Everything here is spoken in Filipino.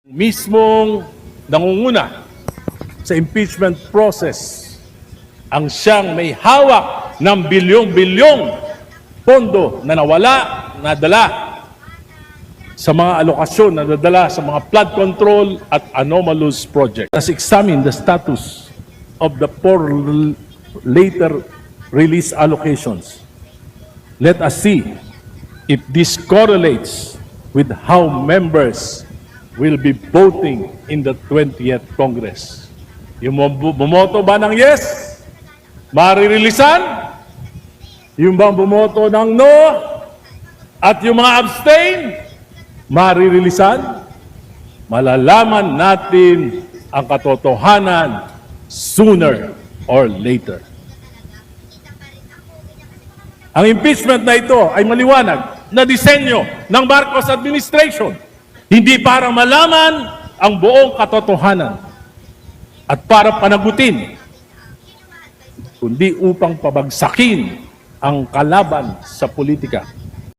Mismong nangunguna sa impeachment process ang siyang may hawak ng bilyong-bilyong pondo na nawala, nadala sa mga alokasyon, nadadala sa mga flood control at anomalous project. Let's examine the status of the four later release allocations. Let us see if this correlates with how members will be voting in the 20th Congress. Yung bumoto ba ng yes, maririlisan? Yung bang bumoto ng no, at yung mga abstain, maririlisan? Malalaman natin ang katotohanan sooner or later. Ang impeachment na ito ay maliwanag na disenyo ng Marcos administration. Hindi para malaman ang buong katotohanan at para panagutin, kundi upang pabagsakin ang kalaban sa politika.